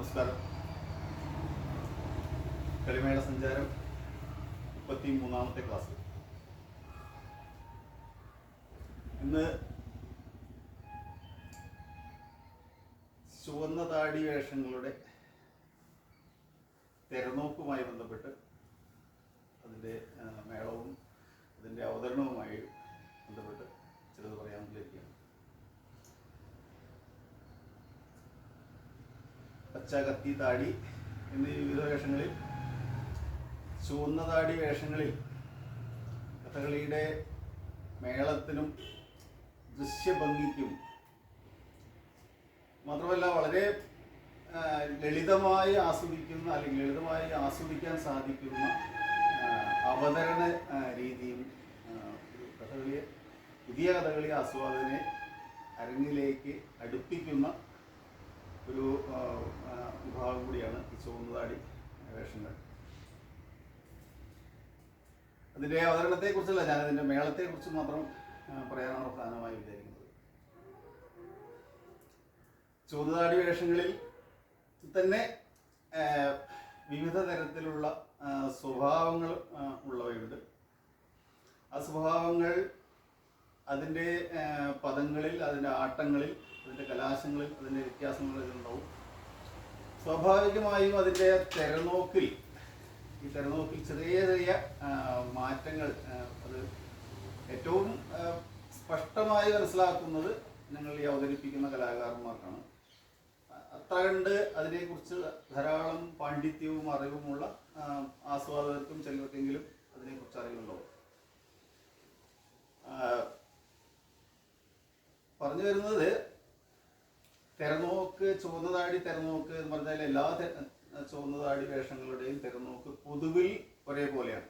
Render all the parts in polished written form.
നമസ്കാരം. കളിമേള സഞ്ചാരം 33ാമത്തെ ക്ലാസ്. ഇന്ന് ചുവന്ന താടി വേഷങ്ങളുടെ തെരനോക്കുമായി ബന്ധപ്പെട്ട് അതിൻ്റെ മേളവും അതിൻ്റെ അവതരണവുമായി ബന്ധപ്പെട്ട് ചിലത് പറയാൻ വിചാരിക്കുകയാണ്. പച്ച, കത്തി, താടി എന്നീ വിവിധ വേഷങ്ങളിൽ, ചുവന്ന താടി വേഷങ്ങളിൽ കഥകളിയുടെ മേളത്തിനും ദൃശ്യഭംഗിക്കും മാത്രമല്ല വളരെ ലളിതമായി ആസ്വദിക്കുന്ന അല്ലെങ്കിൽ ലളിതമായി ആസ്വദിക്കാൻ സാധിക്കുന്ന അവതരണ രീതിയും കഥകളിയെ, പുതിയ കഥകളി ആസ്വാദകനെ അരങ്ങിലേക്ക് അടുപ്പിക്കുന്ന ഒരു വിഭാഗം കൂടിയാണ് ഈ ചുവന്നതാടി വേഷങ്ങൾ. അതിൻ്റെ അവതരണത്തെക്കുറിച്ചല്ല, ഞാനതിൻ്റെ മേളത്തെക്കുറിച്ച് മാത്രം പറയാനാണ് പ്രധാനമായി വിചാരിക്കുന്നത്. ചുവന്നതാടി വേഷങ്ങളിൽ തന്നെ വിവിധ തരത്തിലുള്ള സ്വഭാവങ്ങൾ ഉള്ളവയുണ്ട്. ആ സ്വഭാവങ്ങൾ അതിൻ്റെ പദങ്ങളിൽ, അതിൻ്റെ ആട്ടങ്ങളിൽ, അതിൻ്റെ കലാശങ്ങളിൽ, അതിൻ്റെ വ്യത്യാസങ്ങളിൽ ഉണ്ടാവും. സ്വാഭാവികമായും അതിൻ്റെ തെരനോക്കിൽ ചെറിയ ചെറിയ മാറ്റങ്ങൾ അത് ഏറ്റവും സ്പഷ്ടമായി മനസ്സിലാക്കുന്നത് ഞങ്ങൾ ഈ അവതരിപ്പിക്കുന്ന കലാകാരന്മാർക്കാണ്. അത്ര കണ്ട് അതിനെക്കുറിച്ച് ധാരാളം പാണ്ഡിത്യവും അറിവുമുള്ള ആസ്വാദകർക്കും ചിലർക്കെങ്കിലും അതിനെക്കുറിച്ച് അറിവുണ്ടാവും. പറഞ്ഞു വരുന്നത്, തെരനോക്ക്, ചുവന്നതാടി തെരനോക്ക് എന്ന് പറഞ്ഞാൽ എല്ലാ ചുവന്നതാടി വേഷങ്ങളുടെയും തെരനോക്ക് പൊതുവിൽ ഒരേപോലെയാണ്.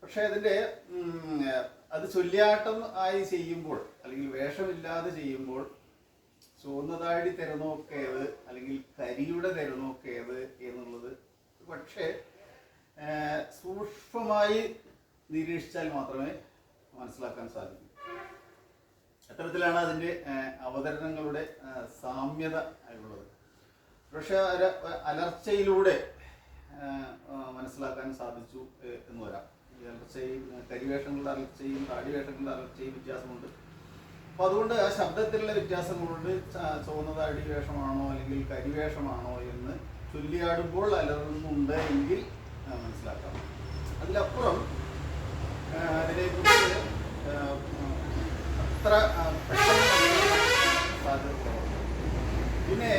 പക്ഷെ അതിൻ്റെ അത് ചൊല്ലിയാട്ടം ആയി ചെയ്യുമ്പോൾ അല്ലെങ്കിൽ വേഷമില്ലാതെ ചെയ്യുമ്പോൾ ചുവന്നതാടി തെരനോക്കേത് അല്ലെങ്കിൽ കരിയുടെ തെരനോക്കേത് എന്നുള്ളത് പക്ഷേ സൂക്ഷ്മമായി നിരീക്ഷിച്ചാൽ മാത്രമേ മനസ്സിലാക്കാൻ സാധിക്കൂ. അത്തരത്തിലാണ് അതിൻ്റെ അവതരണങ്ങളുടെ സാമ്യത ഉള്ളത്. പക്ഷെ അലർച്ചയിലൂടെ മനസ്സിലാക്കാൻ സാധിച്ചു എന്ന് വരാം. ഈ അലർച്ചയും, കരിവേഷങ്ങളുടെ അലർച്ചയും താടിവേഷങ്ങളുടെ അലർച്ചയും വ്യത്യാസമുണ്ട്. അപ്പോൾ അതുകൊണ്ട് ആ ശബ്ദത്തിലുള്ള വ്യത്യാസം കൊണ്ട് ചുവന്നതാടി വേഷമാണോ അല്ലെങ്കിൽ കരിവേഷമാണോ എന്ന് ചൊല്ലിയാടുമ്പോൾ അലറുന്നുണ്ട് എങ്കിൽ മനസ്സിലാക്കാം. അതിലപ്പുറം അതിനെക്കുറിച്ച് അത്ര പെട്ടെന്ന് സാധ്യത. പിന്നെ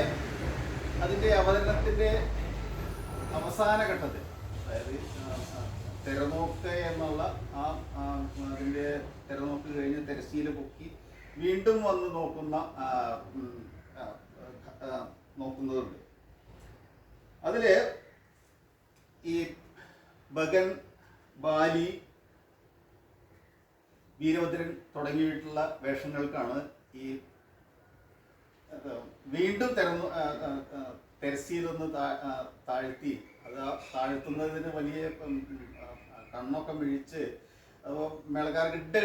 അതിൻ്റെ അവതരണത്തിൻ്റെ അവസാന ഘട്ടത്തിൽ, അതായത് തെരനോക്ക് എന്നുള്ള അതിൻ്റെ തെരനോക്ക് കഴിഞ്ഞ് തിരശ്ശീല പൊക്കി വീണ്ടും വന്ന് നോക്കുന്നതുണ്ട്. അതിൽ ഈ ഭഗൻ, ബാലി, വീരഭദ്രൻ തുടങ്ങിയിട്ടുള്ള വേഷങ്ങൾക്കാണ് ഈ വീണ്ടും തെരശ്ശീലൊന്ന് താഴ്ത്തി, അത് താഴ്ത്തുന്നതിന് വലിയ കണ്ണൊക്കെ മിഴിച്ച് അപ്പോൾ മേളക്കാർക്ക് ഇട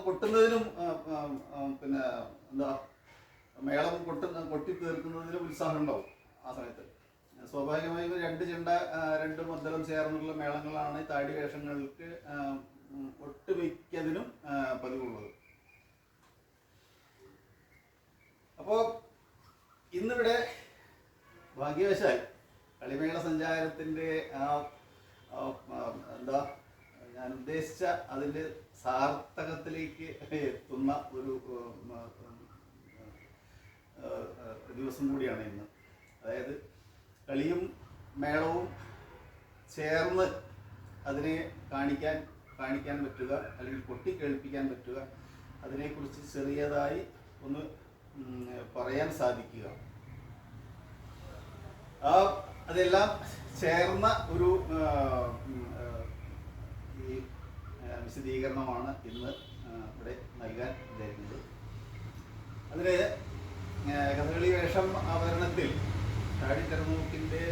കൊട്ടുന്നതിനും പിന്നെ എന്താ മേളം കൊട്ടി തീർക്കുന്നതിനും ഉത്സാഹം ഉണ്ടാവും. ആ സമയത്ത് സ്വാഭാവികമായും രണ്ട് ചെണ്ട, രണ്ട് മദ്ദളം ചേർന്നുള്ള മേളങ്ങളാണ് താടി വേഷങ്ങൾക്ക് ഒട്ടുമിക്കതിനും പതിവുള്ളത്. അപ്പോൾ ഇന്നിവിടെ ഭാഗ്യവശാൽ കളിമേള സഞ്ചാരത്തിൻ്റെ എന്താ ഞാൻ ഉദ്ദേശിച്ച അതിൻ്റെ സാർത്ഥകത്തിലേക്ക് എത്തുന്ന ഒരു ദിവസം കൂടിയാണ് ഇന്ന്. അതായത് കളിയും മേളവും ചേർന്ന് അതിനെ കാണിക്കാൻ പറ്റുക, അല്ലെങ്കിൽ കൊട്ടിക്കേൾപ്പിക്കാൻ പറ്റുക, അതിനെക്കുറിച്ച് ചെറിയതായി ഒന്ന് പറയാൻ സാധിക്കുക, അതെല്ലാം ചേർന്ന ഒരു ഈ വിശദീകരണമാണ് ഇന്ന് ഇവിടെ നൽകാൻ വിചാരിക്കുന്നത്. അതിന് കഥകളി വേഷം അവതരണത്തിൽ താടി തെരനോക്കിൻ്റെ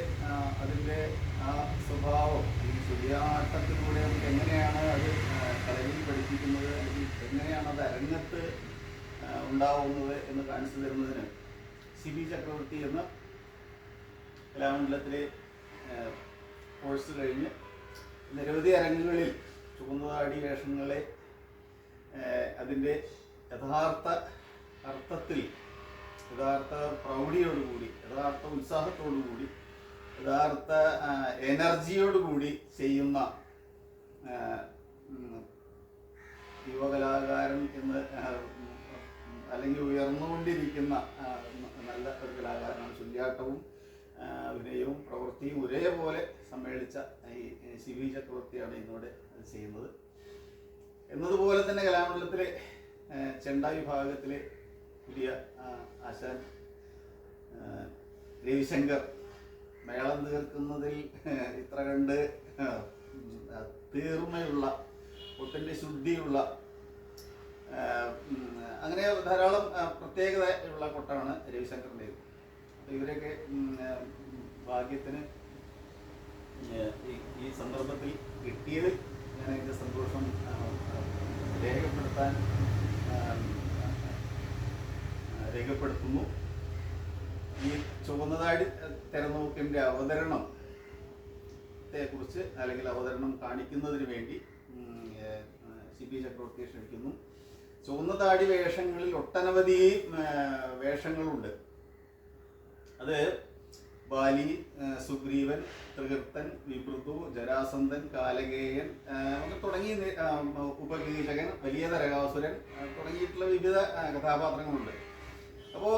അതിൻ്റെ ആ സ്വഭാവം, ഈ ചൊല്ലിയാട്ടത്തിലൂടെ നമുക്ക് എങ്ങനെയാണ് അത് കളരിയിൽ പഠിപ്പിക്കുന്നത്, അല്ലെങ്കിൽ എങ്ങനെയാണ് അത് അരങ്ങത്ത് ഉണ്ടാവുന്നത് എന്ന് കാണിച്ചു തരുന്നതിന് CB ചക്രവർത്തി എന്ന കലാമണ്ഡലത്തിലെ കോഴ്സ് കഴിഞ്ഞ് നിരവധി അരങ്ങുകളിൽ ചുവന്നതാടി വേഷങ്ങളെ അതിൻ്റെ യഥാർത്ഥ അർത്ഥത്തിൽ, യഥാർത്ഥ പ്രൗഢിയോടുകൂടി, യഥാർത്ഥ ഉത്സാഹത്തോടുകൂടി, യഥാർത്ഥ എനർജിയോടുകൂടി ചെയ്യുന്ന യുവകലാകാരൻ എന്ന് അല്ലെങ്കിൽ ഉയർന്നുകൊണ്ടിരിക്കുന്ന നല്ല ഒരു കലാകാരനാണ്. ചൊല്ലിയാട്ടവും അഭിനയവും പ്രവൃത്തിയും ഒരേപോലെ സമ്മേളിച്ച ഈ CB ചക്രവർത്തിയാണ് ഇന്നിവിടെ ചെയ്യുന്നത്. എന്നതുപോലെ തന്നെ കലാമണ്ഡലത്തിലെ ചെണ്ട വിഭാഗത്തിലെ പുതിയ ആശാൻ രവിശങ്കർ മേളം തീർക്കുന്നതിൽ ഇത്ര കണ്ട് തീർമയുള്ള, ഒട്ടിൻ്റെ ശുദ്ധിയുള്ള, അങ്ങനെ ധാരാളം പ്രത്യേകതയുള്ള കൊട്ടാണ് രവിശങ്കറിൻ്റേത്. അപ്പോൾ ഇവരൊക്കെ ഭാഗ്യത്തിന് ഈ സന്ദർഭത്തിൽ കിട്ടിയതിൽ ഞാൻ എൻ്റെ സന്തോഷം രേഖപ്പെടുത്തുന്നു. ഈ ചുവന്നതാടി തെരനോക്കിൻ്റെ അവതരണത്തെക്കുറിച്ച് അല്ലെങ്കിൽ അവതരണം കാണിക്കുന്നതിന് വേണ്ടി CB ചക്രവർത്തിയെ ക്ഷണിക്കുന്നു. ചുവന്നതാടി വേഷങ്ങളിൽ ഒട്ടനവധി വേഷങ്ങളുണ്ട്. അത് ബാലി, സുഗ്രീവൻ, തൃകർത്തൻ, വിഭൃതു, ജരാസന്ധൻ, കാലകേയൻ ഒക്കെ തുടങ്ങി ഉപകീചകൻ, വലിയ നരകാസുരൻ തുടങ്ങിയിട്ടുള്ള വിവിധ കഥാപാത്രങ്ങളുണ്ട്. അപ്പോൾ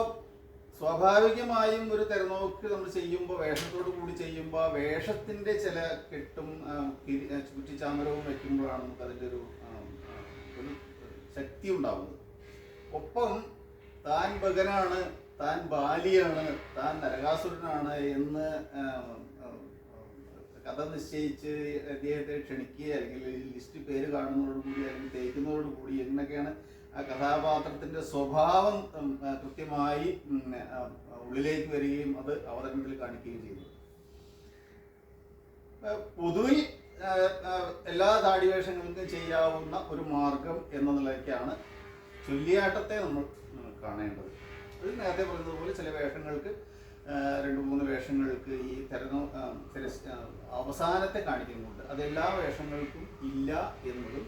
സ്വാഭാവികമായും ഒരു തെരനോക്ക് നമ്മൾ ചെയ്യുമ്പോൾ, വേഷത്തോടു കൂടി ചെയ്യുമ്പോൾ, വേഷത്തിൻ്റെ ചില കെട്ടും ചുറ്റിച്ചാമരവും വയ്ക്കുമ്പോഴാണ് നമുക്ക് അതിൻ്റെ ഒരു ശക്തി ഉണ്ടാവുന്നത്. ഒപ്പം താൻ ഭഗനാണ്, താൻ ബാലിയാണ്, താൻ നരകാസുരനാണ് എന്ന് കഥ നിശ്ചയിച്ച് അദ്ദേഹത്തെ ക്ഷണിക്കുക, അല്ലെങ്കിൽ ലിസ്റ്റ് പേര് കാണുന്നതോടുകൂടി അല്ലെങ്കിൽ തേക്കുന്നതോടുകൂടി എന്നൊക്കെയാണ് ആ കഥാപാത്രത്തിൻ്റെ സ്വഭാവം കൃത്യമായി ഉള്ളിലേക്ക് വരികയും അത് അവതരണത്തിൽ കാണിക്കുകയും ചെയ്യുന്നു. പൊതുവിൽ എല്ലാ താടിവേഷങ്ങൾക്കും ചെയ്യാവുന്ന ഒരു മാർഗം എന്ന നിലയ്ക്കാണ് ചൊല്ലിയാട്ടത്തെ നമ്മൾ കാണേണ്ടത്. അത് നേരത്തെ പറഞ്ഞതുപോലെ ചില വേഷങ്ങൾക്ക് 2-3 വേഷങ്ങൾക്ക് ഈ അവസാനത്തെ കാണിക്കുന്നുണ്ട്. അതെല്ലാ വേഷങ്ങൾക്കും ഇല്ല എന്നതും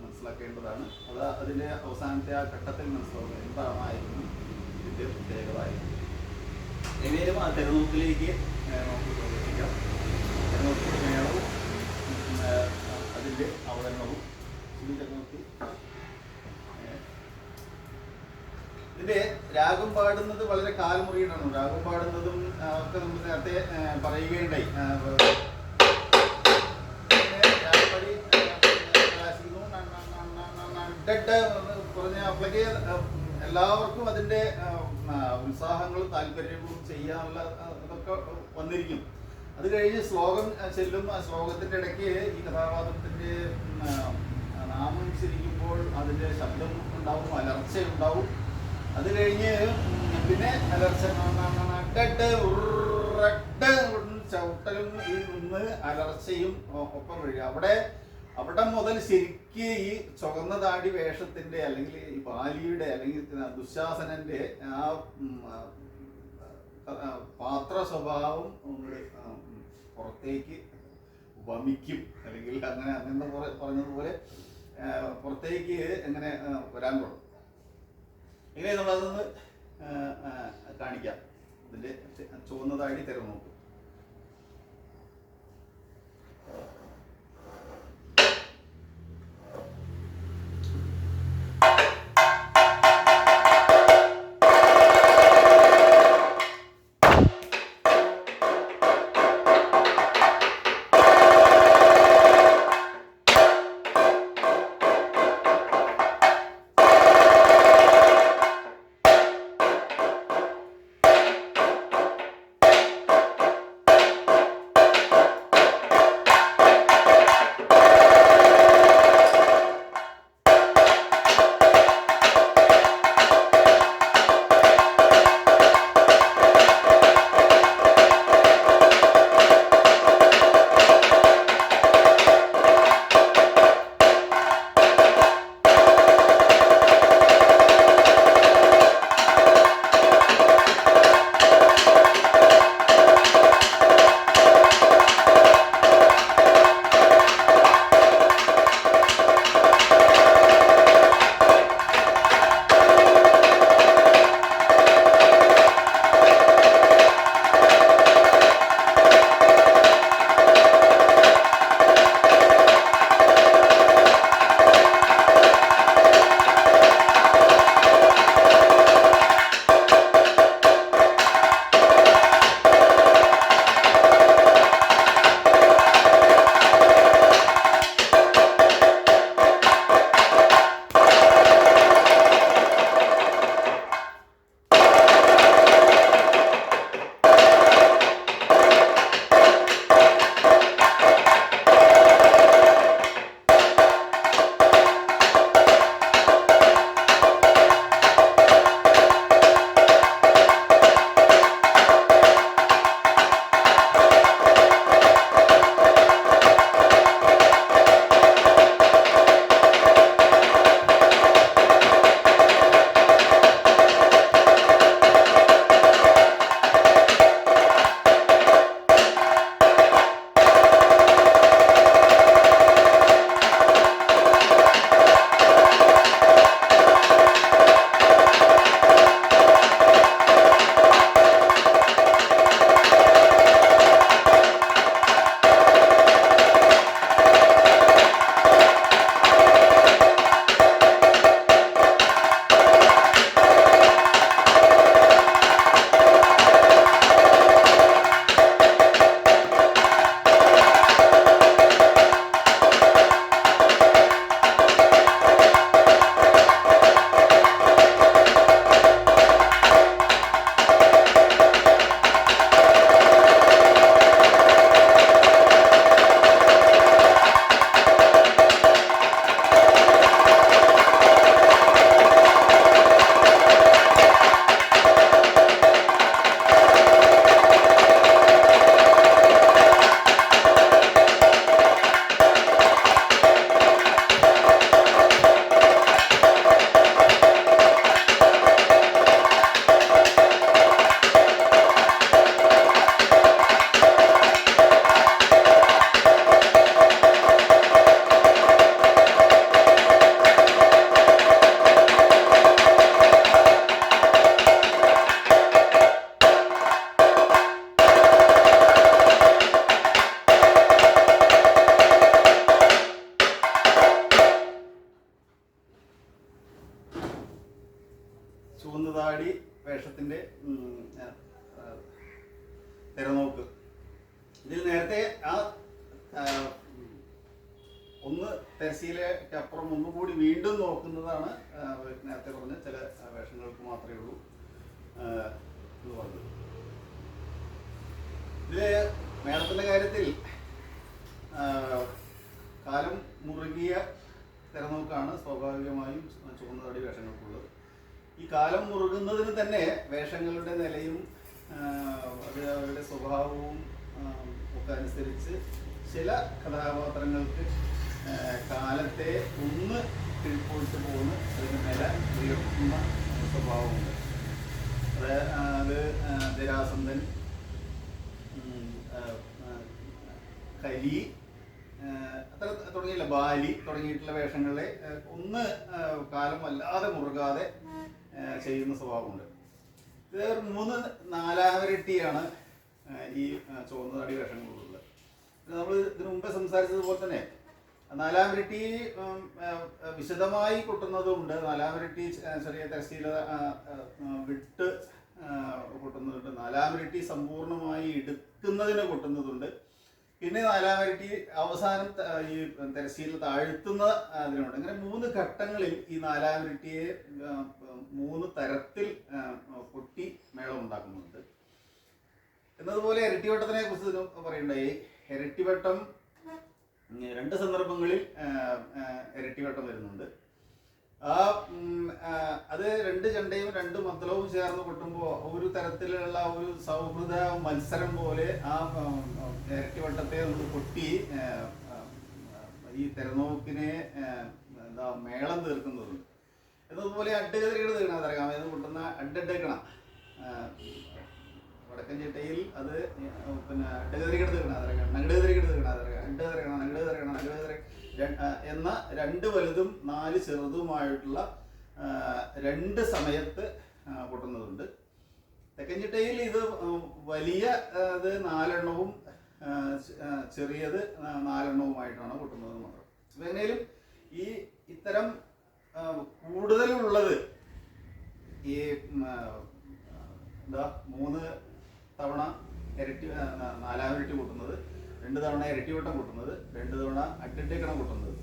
മനസ്സിലാക്കേണ്ടതാണ്. അത് അതിൻ്റെ അവസാനത്തെ ആ ഘട്ടത്തിൽ മനസ്സിലാവുന്നത് എന്താണായിരുന്നു ഇതിൻ്റെ പ്രത്യേകതയായിരുന്നു. എങ്ങനെയും ആ തെരനോക്കിലേക്ക് നമുക്ക് പ്രവേശിക്കാം. തെരനോക്കിൻ്റെ മേളവും അതിൻ്റെ അവതരണവും CB ചക്രവർത്തി. ഇതിൻ്റെ രാഗം പാടുന്നത് വളരെ കാൽമുറിയിട്ടാണ്. രാഗം പാടുന്നതും ഒക്കെ നമ്മൾ നേരത്തെ പറയുകയുണ്ടായി. പറഞ്ഞ അപ്പോഴേക്ക് എല്ലാവർക്കും അതിൻ്റെ ഉത്സാഹങ്ങളും താല്പര്യങ്ങളും ചെയ്യാനുള്ള അതൊക്കെ വന്നിരിക്കും. അത് കഴിഞ്ഞ് ശ്ലോകം ചെല്ലും. ആ ശ്ലോകത്തിൻ്റെ ഇടയ്ക്ക് ഈ കഥാപാത്രത്തിൻ്റെ നാമം ഉച്ചരിക്കുമ്പോൾ അതിൻ്റെ ശബ്ദം ഉണ്ടാവും, അലർച്ചയുണ്ടാവും. അത് കഴിഞ്ഞ് പിന്നെ അലർച്ച ചവിട്ടലും നിന്ന് അലർച്ചയും ഒപ്പം വരിക. അവിടെ മുതൽ ശരിക്ക് ഈ ചുവന്ന താടി വേഷത്തിൻ്റെ അല്ലെങ്കിൽ ഈ ബാലിയുടെ അല്ലെങ്കിൽ ദുശാസനന്റെ ആ പാത്ര സ്വഭാവം പുറത്തേക്ക് വമിക്കും, അല്ലെങ്കിൽ അങ്ങനെ പറഞ്ഞതുപോലെ പുറത്തേക്ക് എങ്ങനെ വരാൻ തുടങ്ങും. ഇങ്ങനെ നമ്മളതൊന്ന് കാണിക്കാം. ഇതിൻ്റെ ചുവന്നതാടി തെരനോക്ക്. തിരനോക്ക്. ഇതിൽ നേരത്തെ ആ ഒന്ന് തിരശ്ശീലയ്ക്കപ്പുറം ഒന്നുകൂടി വീണ്ടും നോക്കുന്നതാണ് നേരത്തെ പറഞ്ഞ ചില വേഷങ്ങൾക്ക് മാത്രമേ ഉള്ളൂ എന്ന് പറഞ്ഞത്. ഇതില് മേളത്തിന്റെ കാര്യത്തിൽ കാലം മുറുകിയ തിരനോക്കാണ് സ്വാഭാവികമായും ചുവന്ന താടി വേഷങ്ങൾക്കുള്ളത്. ഈ കാലം മുറുകുന്നതിന് തന്നെ വേഷങ്ങളുടെ നിലയും അത് അവരുടെ സ്വഭാവവും ഒക്കെ അനുസരിച്ച് ചില കഥാപാത്രങ്ങൾക്ക് കാലത്തെ ഒന്ന് കീഴ്പോയിട്ട് പോകുന്ന അതിന് നില ഉയർത്തുന്ന സ്വഭാവമുണ്ട്. അത് ജരാസന്ധൻ, കലി, അത്ര തുടങ്ങിയില്ല, ബാലി തുടങ്ങിയിട്ടുള്ള വേഷങ്ങളെ ഒന്ന് കാലം വല്ലാതെ മുറുകാതെ ചെയ്യുന്ന സ്വഭാവമുണ്ട്. ഇത് 3/4 ഈ ചുവന്ന താടി വേഷങ്ങളുള്ളത്. നമ്മൾ ഇതിനു മുമ്പേ സംസാരിച്ചതുപോലെ തന്നെ 4 വിശദമായി കൊട്ടുന്നതുമുണ്ട്, 4 ചെറിയ തിരശ്ശീല വിട്ട് കൊട്ടുന്നതുണ്ട്, 4 സമ്പൂർണമായി എടുക്കുന്നതിന് കൊട്ടുന്നതുണ്ട്, പിന്നെ 4 അവസാനം ഈ തിരശ്ശീല താഴ്ത്തുന്ന അതിനുണ്ട്. അങ്ങനെ 3 ഘട്ടങ്ങളിൽ ഈ 4 3 തരത്തിൽ കൊട്ടി മേളം ഉണ്ടാക്കുന്നുണ്ട്. എന്നതുപോലെ ഇരട്ടിവട്ടത്തിനെ കുറിച്ച് പറയുണ്ടായി. ഇരട്ടിവട്ടം 2 സന്ദർഭങ്ങളിൽ ഇരട്ടിവട്ടം വരുന്നുണ്ട്. അത് 2 ചെണ്ടയും 2 മദ്ദളവും ചേർന്ന് കൊട്ടുമ്പോൾ ഒരു തരത്തിലുള്ള ഒരു സൗഹൃദ മത്സരം പോലെ ആ ഇരട്ടിവട്ടത്തെ നമ്മൾ കൊട്ടി ഈ തിരനോക്കിനെ മേളം തീർക്കുന്നതുണ്ട്. എന്നതുപോലെ അഡ്ഡഗതിരികൾ തീർക്കണം തരകാം എന്ന് കൊട്ടുന്ന അഡ്ഡഡക്കണം വടക്കൻ ചിട്ടയിൽ അത് അഡ്ഡഗതിരികൾ തീർക്കണം തരകാം, നഗടുകതിരികൾ തീർക്കണം തരകാം, അഡ്ഡതരക്കണം, നഗടുതരക്കണം, നഗടുതര എന്ന 2 വലുതും 4 ചെറുതുമായിട്ടുള്ള 2 സമയത്ത് കൊട്ടുന്നതുണ്ട്. തെക്കൻ ചിട്ടയിൽ ഇത് വലിയ 4 എണ്ണവും ചെറിയത് 4 എണ്ണവുമായിട്ടാണ് കൊട്ടുന്നത് മാത്രം. എങ്ങനെയും ഈ ഇത്തരം കൂടുതലുള്ളത് ഈ 3 തവണ ഇരട്ടി 4 കൂട്ടുന്നത്, 2 തവണ ഇരട്ടിവട്ടം കൂട്ടുന്നത്, 2 തവണ അഡ്ഡഡക്കണം കൂട്ടുന്നത്.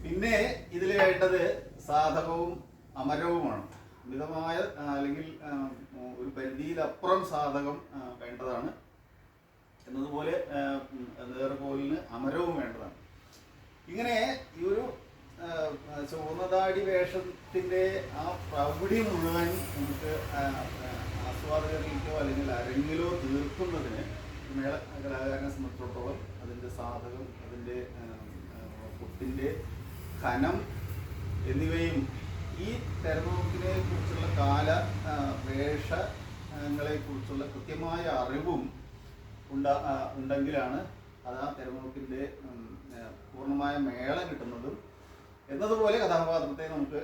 പിന്നെ ഇതിൽ വേണ്ടത് സാധകവും അമരവുമാണ്. മിതമായ അല്ലെങ്കിൽ ഒരു പരിധിയിലപ്പുറം സാധകം വേണ്ടതാണ്. എന്നതുപോലെ നേർകോലിന് അമരവും വേണ്ടതാണ്. ഇങ്ങനെ ഈ ഒരു ചുവന്നതാടി വേഷത്തിന്റെ ആ പ്രൗഢി മുഴുവൻ നമുക്ക് ആസ്വാദകരിലേക്കോ അല്ലെങ്കിൽ അരങ്ങിലോ തീർക്കുന്നതിന് മേള കലാകാരനെ സംബന്ധിച്ചിടത്തോളം അതിൻ്റെ സാധകം, അതിൻ്റെ കൊട്ടിൻ്റെ ഖനം എന്നിവയും ഈ തിരനോക്കിനെ കുറിച്ചുള്ള വേഷങ്ങളെ കുറിച്ചുള്ള കൃത്യമായ അറിവും ഉണ്ടെങ്കിലാണ് അത് ആ തിരനോക്കിൻ്റെ പൂർണ്ണമായ മേളം കിട്ടുന്നതും എന്നതുപോലെ കഥാപാത്രത്തെ നമുക്ക്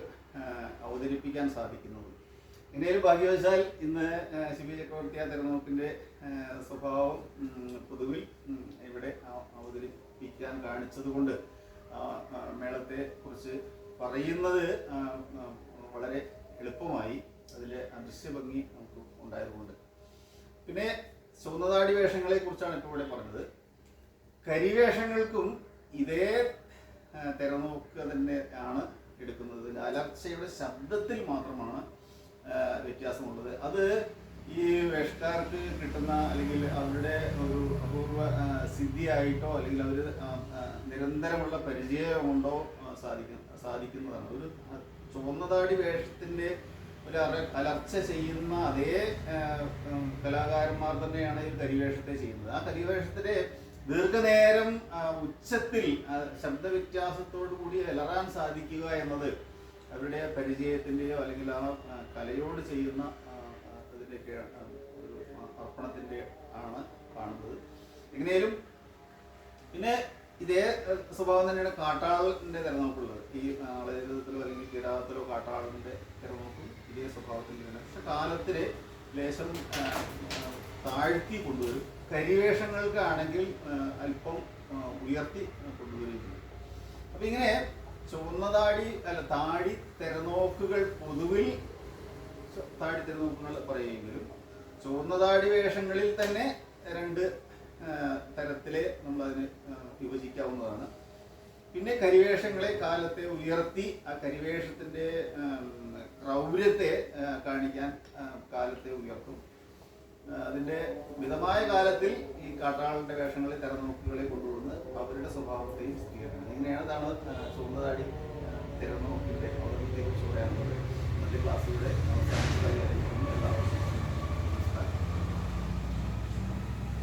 അവതരിപ്പിക്കാൻ സാധിക്കുന്നതും. ഇങ്ങനെയൊരു ഭാഗ്യവശാൽ ഇന്ന് ശിവ ചക്രവർത്തി ആ തിരനോക്കിൻ്റെ സ്വഭാവം പൊതുവിൽ ഇവിടെ അവതരിപ്പിക്കാൻ കാണിച്ചതുകൊണ്ട് മേളത്തെ കുറിച്ച് പറയുന്നത് വളരെ എളുപ്പമായി. അതിലെ അദൃശ്യഭംഗി നമുക്ക് ഉണ്ടായതുകൊണ്ട്. പിന്നെ ചുവന്നതാടി വേഷങ്ങളെ കുറിച്ചാണ് ഇപ്പോൾ ഇവിടെ പറഞ്ഞത്. കരിവേഷങ്ങൾക്കും ഇതേ തിരനോക്ക് തന്നെ ആണ് എടുക്കുന്നത്. അലർച്ചയുടെ ശബ്ദത്തിൽ മാത്രമാണ് വ്യത്യാസമുള്ളത്. അത് ഈ വേഷക്കാർക്ക് കിട്ടുന്ന അല്ലെങ്കിൽ അവരുടെ ഒരു അപൂർവ സിദ്ധിയായിട്ടോ അല്ലെങ്കിൽ അവർ നിരന്തരമുള്ള പരിചയം കൊണ്ടോ സാധിക്കുന്നതാണ്. ഒരു ചുവന്നതാടി വേഷത്തിന്റെ ഒരു അലർച്ച ചെയ്യുന്ന അതേ കലാകാരന്മാർ തന്നെയാണ് ഈ കരിവേഷത്തെ ചെയ്യുന്നത്. ആ കരിവേഷത്തിന്റെ ദീർഘനേരം ഉച്ചത്തിൽ ശബ്ദവ്യത്യാസത്തോടു കൂടി അലറാൻ സാധിക്കുക എന്നത് അവരുടെ പരിചയത്തിൻ്റെയോ അല്ലെങ്കിൽ ആ കലയോട് ചെയ്യുന്ന അതിൻ്റെയൊക്കെ ഒരു അർപ്പണത്തിൻ്റെ ആണ് കാണുന്നത്. എങ്ങനെയും പിന്നെ ഇതേ സ്വഭാവം തന്നെയാണ് കാട്ടാളിൻ്റെ തിരനോക്കുള്ളത്. ഈ ആളേതത്തിലോ അല്ലെങ്കിൽ കിരാതത്തിലോ കാട്ടാളിൻ്റെ തിരനോക്കും ഇതേ സ്വഭാവത്തിൽ തന്നെ. പക്ഷെ കാലത്തിലെ ലേശം താഴ്ത്തി കൊണ്ടുവരും. കരിവേഷങ്ങൾക്കാണെങ്കിൽ അല്പം ഉയർത്തി കൊണ്ടുവരികയും ചെയ്യും. അപ്പം ഇങ്ങനെ ചുവന്നതാടി താടി തിരനോക്കുകൾ പൊതുവിൽ താടി തിരനോക്കുകൾ പറയുമെങ്കിലും ചുവന്നതാടി വേഷങ്ങളിൽ തന്നെ രണ്ട് തരത്തിലെ നമ്മളതിന് വിഭജിക്കാവുന്നതാണ്. പിന്നെ കരിവേഷങ്ങളെ കാലത്തെ ഉയർത്തി ആ കരിവേഷത്തിൻ്റെ ക്രൗര്യത്തെ കാണിക്കാൻ കാലത്തെ ഉയർത്തും. അതിൻ്റെ മിതമായ കാലത്തിൽ ഈ കാട്ടാളന്റെ വേഷങ്ങളെ തെരനോക്കുകളെ കൊണ്ടുവന്ന് അവരുടെ സ്വഭാവത്തെയും സ്ഥിരീകരിക്കുന്നത്. ഇങ്ങനെയാണ് ചുവന്നതാടി